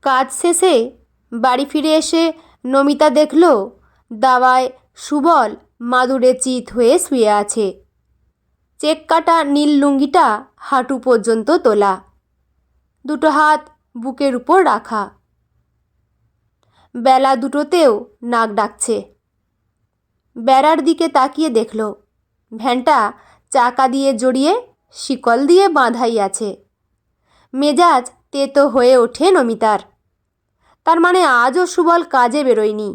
কাজ শেষে বাড়ি ফিরে এসে নমিতা দেখল দাওয়ায় সুবল মাদুরে চিত হয়ে শুয়ে আছে। চেক কাটা নীল লুঙ্গিটা হাঁটু পর্যন্ত তোলা, দুটো হাত বুকের উপর রাখা। বেলা দুটোতেও নাক ডাকছে। বেড়ার দিকে তাকিয়ে দেখল ভ্যানটা চাকা দিয়ে জড়িয়ে শিকল দিয়ে বাঁধাই আছে। মেজাজ তেতো হয়ে ওঠে নমিতার। তার মানে আজও সুবল কাজে বেরোয়নি।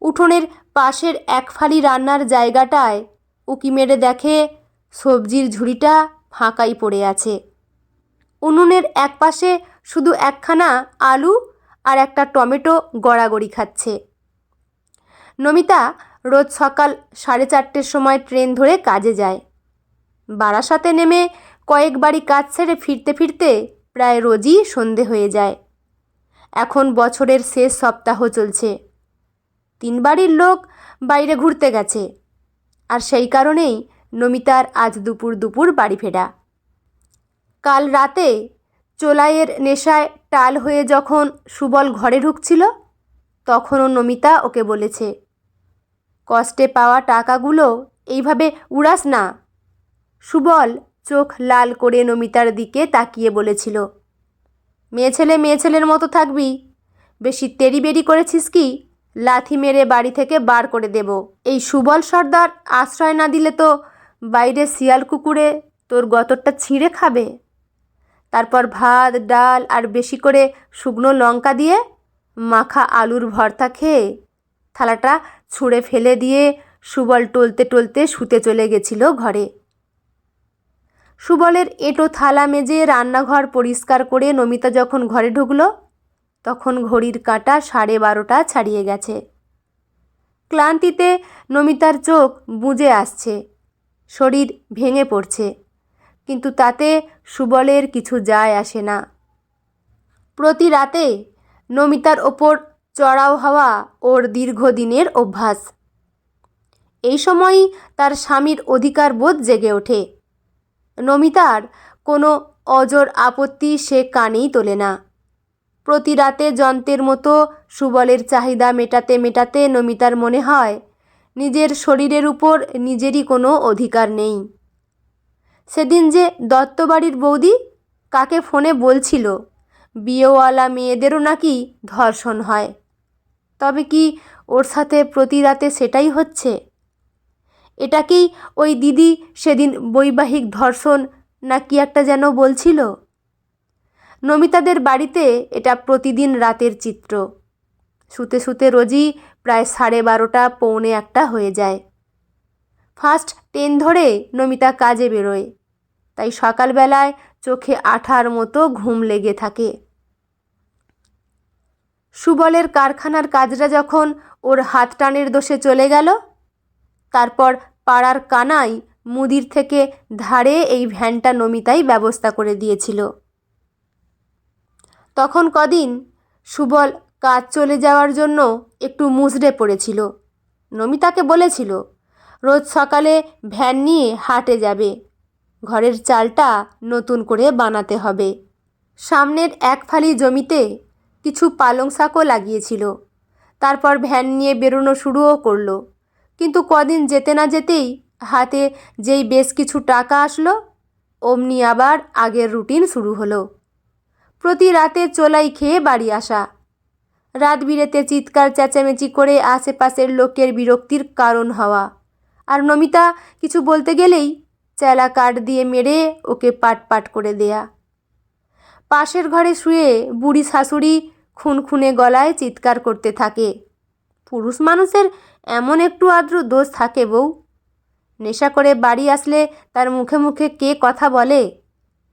উঠোনের পাশের এক ফালি রান্নার জায়গাটায় উকি মেরে দেখে সবজির ঝুড়িটা ফাঁকাই পড়ে আছে। উনুনের এক পাশে শুধু একখানা আলু আর একটা টমেটো গড়াগড়ি খাচ্ছে। নমিতা রোজ সকাল 4:30-র সময় ট্রেন ধরে কাজে যায়। বারাসাতে নেমে কয়েক বাড়ি কাজ ছেড়ে ফিরতে ফিরতে প্রায় রোজই সন্ধে হয়ে যায়। এখন বছরের শেষ সপ্তাহ চলছে। 3 বাড়ির লোক বাইরে ঘুরতে গেছে, আর সেই কারণেই নমিতার আজ দুপুর দুপুর বাড়ি ফেরা। কাল রাতে চোলাইয়ের নেশায় টাল হয়ে যখন সুবল ঘরে ঢুকছিল, তখনও নমিতা ওকে বলেছে, কষ্টে পাওয়া টাকাগুলো এইভাবে উড়াস না। সুবল চোখ লাল করে নমিতার দিকে তাকিয়ে বলেছিল, মেয়ে ছেলের মতো থাকবি, বেশি তেড়িবেড়ি করেছিস কি লাথি মেরে বাড়ি থেকে বার করে দেব। এই সুবল সর্দার আশ্রয় না দিলে তো বাইরে শিয়াল কুকুরে তোর গতরটা ছিঁড়ে খাবে। তারপর ভাত ডাল আর বেশি করে শুকনো লঙ্কা দিয়ে মাখা আলুর ভর্তা খেয়ে থালাটা ছুঁড়ে ফেলে দিয়ে সুবল টলতে টলতে শুতে চলে গেছিল ঘরে। সুবলের এঁটো থালা মেজে রান্নাঘর পরিষ্কার করে নমিতা যখন ঘরে ঢুকল, তখন ঘড়ির কাঁটা 12:30 ছাড়িয়ে গেছে। ক্লান্তিতে নমিতার চোখ বুজে আসছে, শরীর ভেঙে পড়ছে, কিন্তু তাতে সুবলের কিছু যায় আসে না। প্রতি রাতে নমিতার ওপর চড়াও হওয়া ওর দীর্ঘদিনের অভ্যাস। এই সময়ই তার স্বামীর অধিকার বোধ জেগে ওঠে। নমিতার কোনো অজর আপত্তি সে কানেই তোলে না। প্রতি রাতে যন্ত্রের মতো সুবলের চাহিদা মেটাতে মেটাতে নমিতার মনে হয় নিজের শরীরের উপর নিজেরই কোনো অধিকার নেই। সেদিন যে দত্তবাড়ির বৌদি কাকে ফোনে বলছিল বিয়েওয়ালা মেয়েদেরও নাকি ধর্ষণ হয়, তবে কি ওর সাথে প্রতি রাতে সেটাই হচ্ছে? এটাকেই ওই দিদি সেদিন বৈবাহিক ধর্ষণ না কি একটা যেন বলছিল। নমিতাদের বাড়িতে এটা প্রতিদিন রাতের চিত্র। শুতে শুতে রোজই প্রায় 12:30 পৌনে 1 হয়ে যায়। ফার্স্ট ট্রেন ধরে নমিতা কাজে বেরোয়, তাই সকালবেলায় চোখে আঠার মতো ঘুম লেগে থাকে। সুবলের কারখানার কাজটা যখন ওর হাত টানের দোষে চলে গেল, তারপর পাড়ার কানাই মুদির থেকে ধারে এই ভ্যানটা নমিতাই ব্যবস্থা করে দিয়েছিল। তখন কদিন সুবল কাজ চলে যাওয়ার জন্য একটু মুষড়ে পড়েছিল। নমিতাকে বলেছিল রোজ সকালে ভ্যান নিয়ে হাটে যাবে, ঘরের চালটা নতুন করে বানাতে হবে। সামনের এক ফালি জমিতে কিছু পালং শাকও লাগিয়েছিল। তারপর ভ্যান নিয়ে বেরোনো শুরুও করলো, কিন্তু কদিন যেতে না যেতেই হাতে যেই বেশ কিছু টাকা আসলো, অমনি আবার আগের রুটিন শুরু হলো। প্রতি রাতে চোলাই খেয়ে বাড়ি আসা, রাত বিরেতে চিৎকার চেঁচামেচি করে আশেপাশের লোকের বিরক্তির কারণ হওয়া, আর নমিতা কিছু বলতে গেলেই চেলা কাঠ দিয়ে মেরে ওকে পাট পাট করে দেয়া। পাশের ঘরে শুয়ে বুড়ি শাশুড়ি খুনখুনে গলায় চিৎকার করতে থাকে, পুরুষ মানুষের এমন একটু আদ্র দোষ থাকে বউ, নেশা করে বাড়ি আসলে তার মুখে মুখে কে কথা বলে,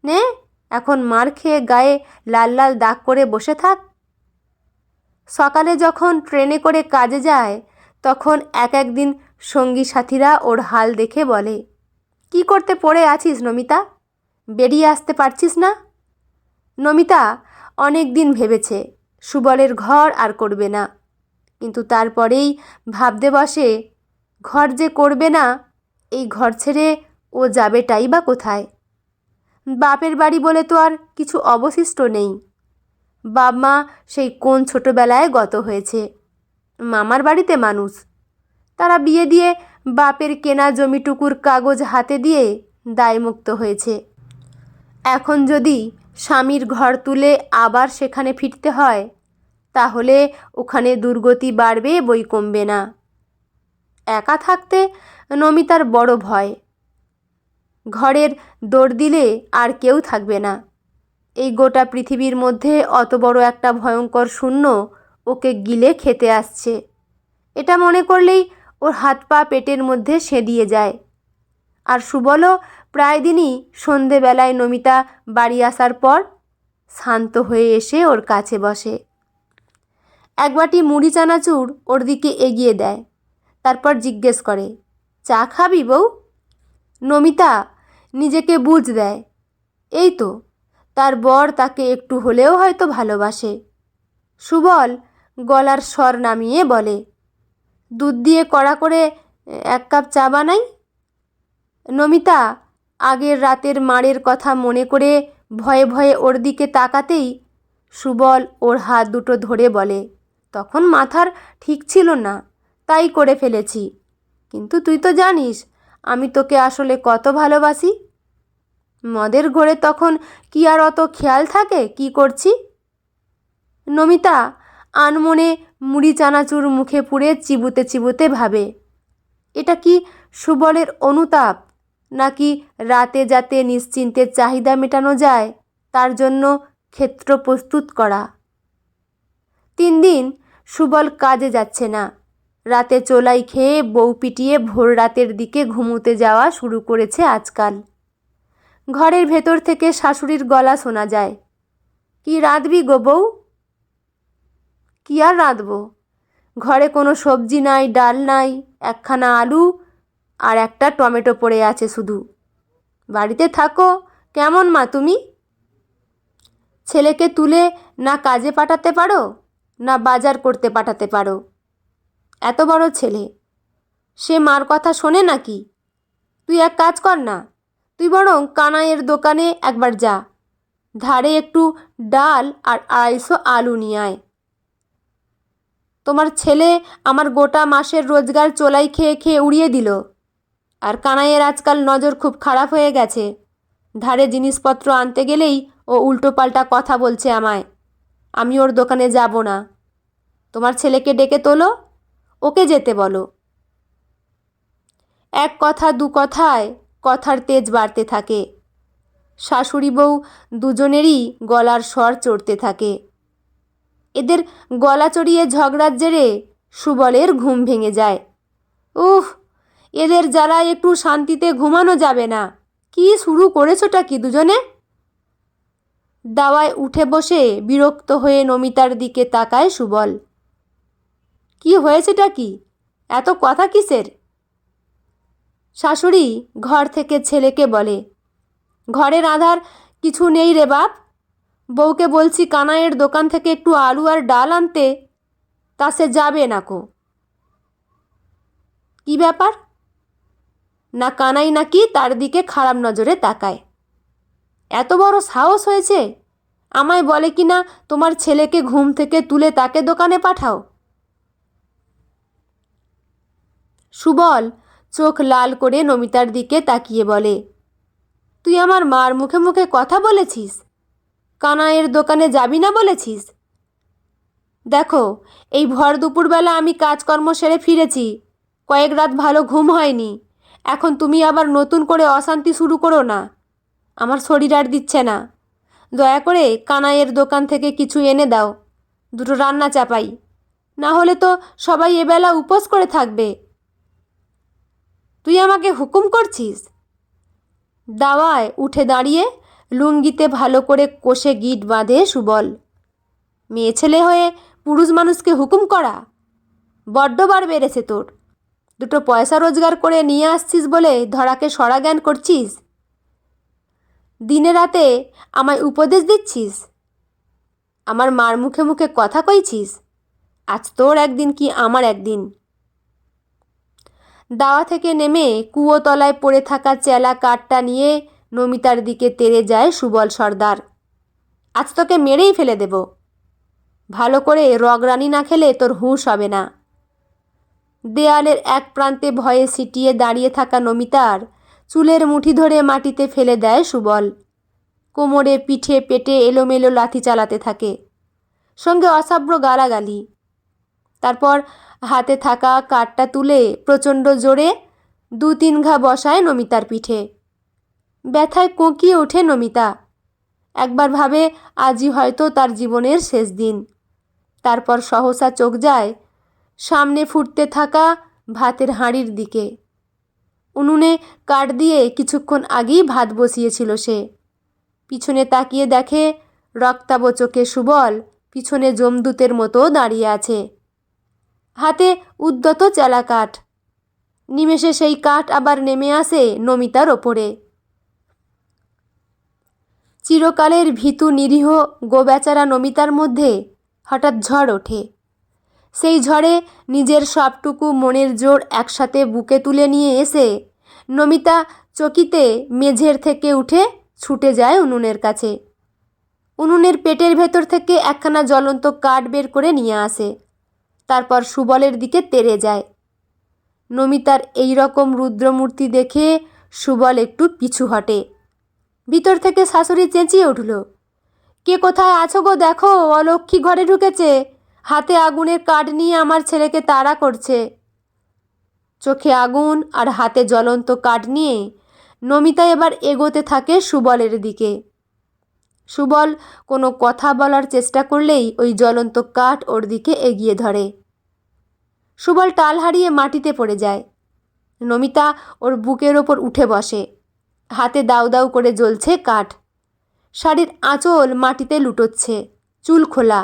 নে এখন মার খেয়ে গায়ে লাল লাল দাগ করে বসে থাক। সকালে যখন ট্রেনে করে কাজে যায়, তখন এক একদিন সঙ্গী সাথীরা ওর হাল দেখে বলে, কি করতে পড়ে আছিস নমিতা, বেরিয়ে আসতে পারছিস না? নমিতা অনেক দিন ভেবেছে সুবলের ঘর আর করবে না, কিন্তু তারপরেই ভাবতে বসে ঘর যে করবে না, এই ঘর ছেড়ে ও যাবেটাই বা কোথায়? বাপের বাড়ি বলে তো আর কিছু অবশিষ্ট নেই। বাপ মা সেই কোন ছোটোবেলায় গত হয়েছে। মামার বাড়িতে মানুষ, তারা বিয়ে দিয়ে বাপের কেনা জমিটুকুর কাগজ হাতে দিয়ে দায়মুক্ত হয়েছে। এখন যদি স্বামীর ঘর তুলে আবার সেখানে ফিরতে হয়, তাহলে ওখানে দুর্গতি বাড়বে, বই কমবে না। একা থাকতে নমিতার বড় ভয়। ঘরের দৌড় দিলে আর কেউ থাকবে না। এই গোটা পৃথিবীর মধ্যে অত বড় একটা ভয়ঙ্কর শূন্য ওকে গিলে খেতে আসছে, এটা মনে করলেই ওর হাত পা পেটের মধ্যে সেঁধিয়ে যায়। আর সুবলও প্রায় দিনই সন্ধেবেলায় নমিতা বাড়ি আসার পর শান্ত হয়ে এসে ওর কাছে বসে। এক বাটি মুড়ি চানাচুর ওর দিকে এগিয়ে দেয়, তারপর জিজ্ঞেস করে, চা খাবি বউ? নমিতা নিজেকে বুঝ দেয়, এই তো তার বর তাকে একটু হলেও হয়তো ভালোবাসে। সুবল গলার স্বর নামিয়ে বলে, দুধ দিয়ে কড়া করে 1 কাপ চা বানাই। নমিতা আগের রাতের মারের কথা মনে করে ভয়ে ভয়ে ওর দিকে তাকাতেই সুবল ওর হাত দুটো ধরে বলে, তখন মাথার ঠিক ছিল না, তাই করে ফেলেছি। কিন্তু তুই তো জানিস আমি তোকে আসলে কত ভালোবাসি। মদের ঘোরে তখন কি আর অত খেয়াল থাকে কি করছি? নমিতা আনমনে মুড়ি চানাচুর মুখে পুড়ে চিবুতে চিবুতে ভাবে, এটা কি সুবলের অনুতাপ, নাকি রাতে যাতে নিশ্চিন্তে চাহিদা মেটানো যায় তার জন্য ক্ষেত্র প্রস্তুত করা? 3 দিন সুবল কাজে যাচ্ছে না। রাতে চোলাই খেয়ে বউ পিটিয়ে ভোর রাতের দিকে ঘুমোতে যাওয়া শুরু করেছে আজকাল। ঘরের ভেতর থেকে শাশুড়ির গলা শোনা যায়, কি রাঁধবি গো বউ? কি আর রাঁধবো, ঘরে কোনো সবজি নাই, ডাল নাই, একখানা আলু আর একটা টমেটো পড়ে আছে শুধু। বাড়িতে থাকো কেমন মা তুমি? ছেলেকে তুলে না কাজে পাঠাতে পারো, না বাজার করতে পাঠাতে পারো। এত বড় ছেলে, সে মার কথা শোনে নাকি? তুই এক কাজ কর না, তুই বরং কানাইয়ের দোকানে একবার যা, ধারে একটু ডাল আর 250 আলু নিয়ে আয়। তোমার ছেলে আমার গোটা মাসের রোজগার চোলাই খেয়ে খেয়ে উড়িয়ে দিল। আর কানাইয়ের আজকাল নজর খুব খারাপ হয়ে গেছে। ধারে জিনিসপত্র আনতে গেলেই ও উল্টোপাল্টা কথা বলছে আমায়। আমি ওর দোকানে যাব না। তোমার ছেলেকে ডেকে তোলো, ওকে যেতে বলো। এক কথা দু কথায় কথার তেজ বাড়তে থাকে। শাশুড়ি বউ দুজনেরই গলার স্বর চড়তে থাকে। এদের গলা চড়িয়ে ঝগড়ার জেরে সুবলের ঘুম ভেঙে যায়। উফ, এদের জ্বালায় একটু শান্তিতে ঘুমানো যাবে না। কি শুরু করেছোটা কি দুজনে? দাওয়ায় উঠে বসে বিরক্ত হয়ে নমিতার দিকে তাকায় সুবল। কি হয়েছেটা কি, এত কথা কিসের? শাশুড়ি ঘর থেকে ছেলেকে বলে, ঘরে রাঁধার কিছু নেই রে বাপ, বউকে বলছি কানাইয়ের দোকান থেকে একটু আলু আর ডাল আনতে, তা সে যাবে না কো। কি ব্যাপার? না কানাই নাকি তার দিকে খারাপ নজরে তাকায়। এত বড় সাহস হয়েছে, আমায় বলে কি না তোমার ছেলেকে ঘুম থেকে তুলে তাকে দোকানে পাঠাও। সুবল চোখ লাল করে নমিতার দিকে তাকিয়ে বলে, তুই আমার মার মুখে মুখে কথা বলেছিস? কানাইয়ের দোকানে যাবি না বলেছিস? দেখো, এই ভর দুপুরবেলা আমি কাজকর্ম সেরে ফিরেছি, কয়েক রাত ভালো ঘুম হয়নি। এখন তুমি আবার নতুন করে অশান্তি শুরু করো না। আমার শরীর আর দিচ্ছে না। দয়া করে কানাইয়ের দোকান থেকে কিছু এনে দাও, দুটো রান্না চাপাই, না হলে তো সবাই এবেলা উপোস করে থাকবে। তুই আমাকে হুকুম করছিস? দাওয়ায় উঠে দাঁড়িয়ে লুঙ্গিতে ভালো করে কষে গিট বাঁধে সুবল। মেয়ে ছেলে হয়ে পুরুষ মানুষকে হুকুম করা, বড্ড বার বেড়েছে তোর। দুটো পয়সা রোজগার করে নিয়ে আসছিস বলে ধরাকে সরা জ্ঞান করছিস। দিনে রাতে আমায় উপদেশ দিচ্ছিস, আমার মার মুখে মুখে কথা কইছিস। আজ তোর একদিন কি আমার একদিন। দাওয়া থেকে নেমে কুয়োতলায় পড়ে থাকা চেলা কাঠটা নিয়ে নমিতার দিকে তেড়ে যায় সুবল সর্দার। আজ তোকে মেরেই ফেলে দেব। ভালো করে রগরানি না খেলে তোর হুঁশ হবে না। দেয়ালের এক প্রান্তে ভয়ে সিটিয়ে দাঁড়িয়ে থাকা নমিতার চুলের মুঠি ধরে মাটিতে ফেলে দেয় সুবল। কোমরে পিঠে পেটে এলোমেলো লাথি চালাতে থাকে, সঙ্গে অসাব্র গালাগালি। তারপর হাতে থাকা কাঠটা তুলে প্রচণ্ড জোরে 2-3 ঘা বসায় নমিতার পিঠে। ব্যথায় কোঁকিয়ে ওঠে নমিতা। একবার ভাবে আজই হয়তো তার জীবনের শেষ দিন। তারপর সহসা চোখ যায় সামনে ফুটতে থাকা ভাতের হাঁড়ির দিকে। উনুনে কাঠ দিয়ে কিছুক্ষণ আগেই ভাত বসিয়েছিল সে। পিছনে তাকিয়ে দেখে রক্তাভ চোখে সুবল পিছনে যমদূতের মতো দাঁড়িয়ে আছে, হাতে উদ্যত চেলা কাঠ। নিমেষে সেই কাঠ আবার নেমে আসে নমিতার ওপরে। চিরকালের ভীতু নিরীহ গোবেচারা নমিতার মধ্যে হঠাৎ ঝড় ওঠে। সেই ঝড়ে নিজের সবটুকু মনের জোর একসাথে বুকে তুলে নিয়ে এসে নমিতা চকিতে মেঝের থেকে উঠে ছুটে যায় উনুনের কাছে। উনুনের পেটের ভেতর থেকে একখানা জ্বলন্ত কাঠ বের করে নিয়ে আসে। তারপর সুবলের দিকে তেড়ে যায়। নমিতার এই রকম রুদ্রমূর্তি দেখে সুবল একটু পিছু হটে। ভিতর থেকে শাশুড়ি চেঁচিয়ে উঠল, কে কোথায় আছো গো? দেখো, অলক্ষ্মী ঘরে ঢুকেছে, হাতে আগুনের কাঠ নিয়ে আমার ছেলেকে তাড়া করছে। চোখে আগুন আর হাতে জ্বলন্ত কাঠ নিয়ে নমিতা এবার এগোতে থাকে সুবলের দিকে। সুবল কোনো কথা বলার চেষ্টা করলেই ওই জ্বলন্ত কাঠ ওর দিকে এগিয়ে ধরে। সুবল টাল হারিয়ে মাটিতে পড়ে যায়। নমিতা ওর বুকের ওপর উঠে বসে। হাতে দাউ দাউ করে জ্বলছে কাঠ। শাড়ির আঁচল মাটিতে লুটোচ্ছে, চুল খোলা,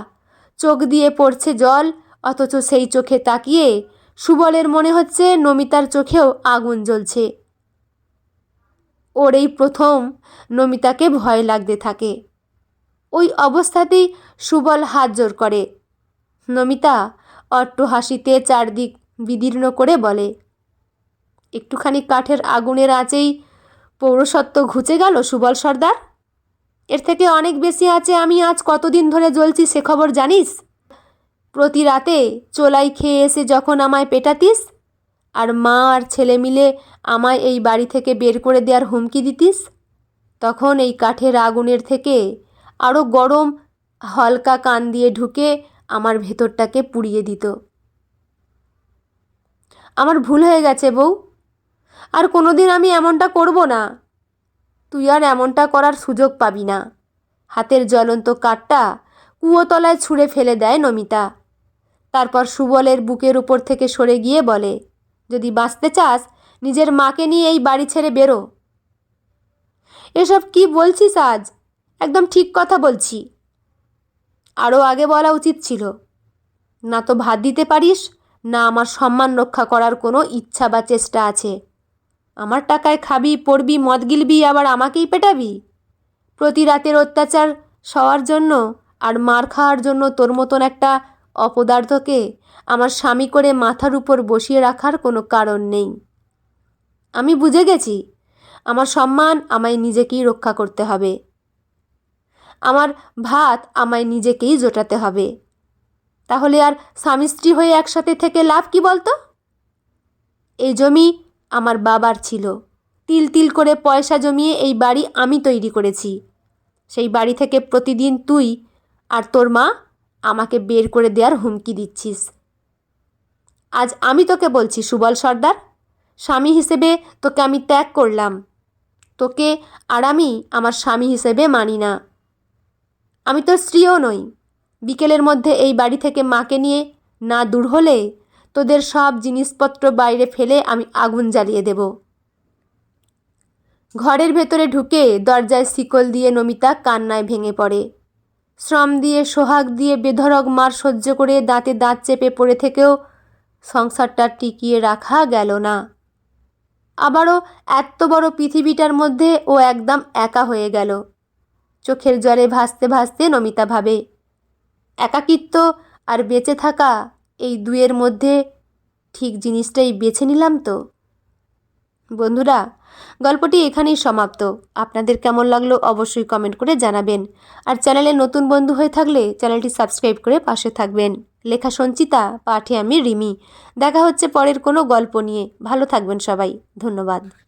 চোখ দিয়ে পড়ছে জল। অথচ সেই চোখে তাকিয়ে সুবলের মনে হচ্ছে নমিতার চোখেও আগুন জ্বলছে। ওর এই প্রথম নমিতাকে ভয় লাগতে থাকে। ওই অবস্থাতেই সুবল হাত জোর করে। নমিতা অট্ট হাসিতে চারদিক বিদীর্ণ করে বলে, একটুখানি কাঠের আগুনের আঁচেই পৌরসত্ব ঘুচে গেল সুবল সর্দার? এর থেকে অনেক বেশি আছে আমি আজ কতদিন ধরে জ্বলছি সে খবর জানিস? প্রতি রাতে চোলাই খেয়ে এসে যখন আমায় পেটাতিস আর মা আর ছেলে মিলে আমায় এই বাড়ি থেকে বের করে দেওয়ার হুমকি দিতিস, তখন এই কাঠের আগুনের থেকে আরও গরম হালকা কান দিয়ে ঢুকে আমার ভেতরটাকে পুড়িয়ে দিত। আমার ভুল হয়ে গেছে বউ, আর কোনোদিন আমি এমনটা করব না। তুই আর এমনটা করার সুযোগ পাবি না। হাতের জ্বলন্ত কাঠটা কুয়োতলায় ছুঁড়ে ফেলে দেয় নমিতা। তারপর সুবলের বুকের উপর থেকে সরে গিয়ে বলে, যদি বাঁচতে চাস নিজের মাকে নিয়ে এই বাড়ি ছেড়ে বেরো। এসব কি বলছিস আজ? একদম ঠিক কথা বলছি। আরও আগে বলা উচিত ছিল। না তো ভাত দিতে পারিস, না আমার সম্মান রক্ষা করার কোনো ইচ্ছা বা চেষ্টা আছে। আমার টাকায় খাবি, পড়বি, মদ গিলবি, আবার আমাকেই পেটাবি। প্রতি রাতের অত্যাচার সওয়ার জন্য আর মার খাওয়ার জন্য তোর মতন একটা অপদার্থকে আমার স্বামী করে মাথার উপর বসিয়ে রাখার কোনো কারণ নেই। আমি বুঝে গেছি আমার সম্মান আমায় নিজেকেই রক্ষা করতে হবে। আমার ভাত আমায় নিজেকেই জোটাতে হবে। তাহলে আর স্বামী স্ত্রী হয়ে একসাথে থেকে লাভ কি বলতো? এই জমি আমার বাবার ছিল। তিল তিল করে পয়সা জমিয়ে এই বাড়ি আমি তৈরি করেছি। সেই বাড়ি থেকে প্রতিদিন তুই আর তোর মা আমাকে বের করে দেওয়ার হুমকি দিচ্ছিস। আজ আমি তোকে বলছি সুবল সর্দার, স্বামী হিসেবে তোকে আমি ত্যাগ করলাম। তোকে আর আমি আমার স্বামী হিসেবে মানি না। আমি তোর স্ত্রীও নই। বিকেলের মধ্যে এই বাড়ি থেকে মাকে নিয়ে না দূর হলে তোদের সব জিনিসপত্র বাইরে ফেলে আমি আগুন জ্বালিয়ে দেব। ঘরের ভেতরে ঢুকে দরজায় শিকল দিয়ে নমিতা কান্নায় ভেঙে পড়ে। শ্রম দিয়ে সোহাগ দিয়ে বেধড়ক মার সহ্য করে দাঁতে দাঁত চেপে পড়ে থেকেও সংসারটা টিকিয়ে রাখা গেল না। আবারও এত বড় পৃথিবীটার মধ্যে ও একদম একা হয়ে গেল। চোখের জলে ভাসতে ভাসতে নমিতা ভাবে, একাকিত্ব আর বেঁচে থাকা এই দুয়ের মধ্যে ঠিক জিনিসটাই বেছে নিলাম তো। বন্ধুরা, গল্পটি এখানেই সমাপ্ত। আপনাদের কেমন লাগলো অবশ্যই কমেন্ট করে জানাবেন। আর চ্যানেলে নতুন বন্ধু হয়ে থাকলে চ্যানেলটি সাবস্ক্রাইব করে পাশে থাকবেন। লেখা সঞ্চিতা, পাঠে আমি রিমি। দেখা হচ্ছে পরের কোনো গল্প নিয়ে। ভালো থাকবেন সবাই। ধন্যবাদ।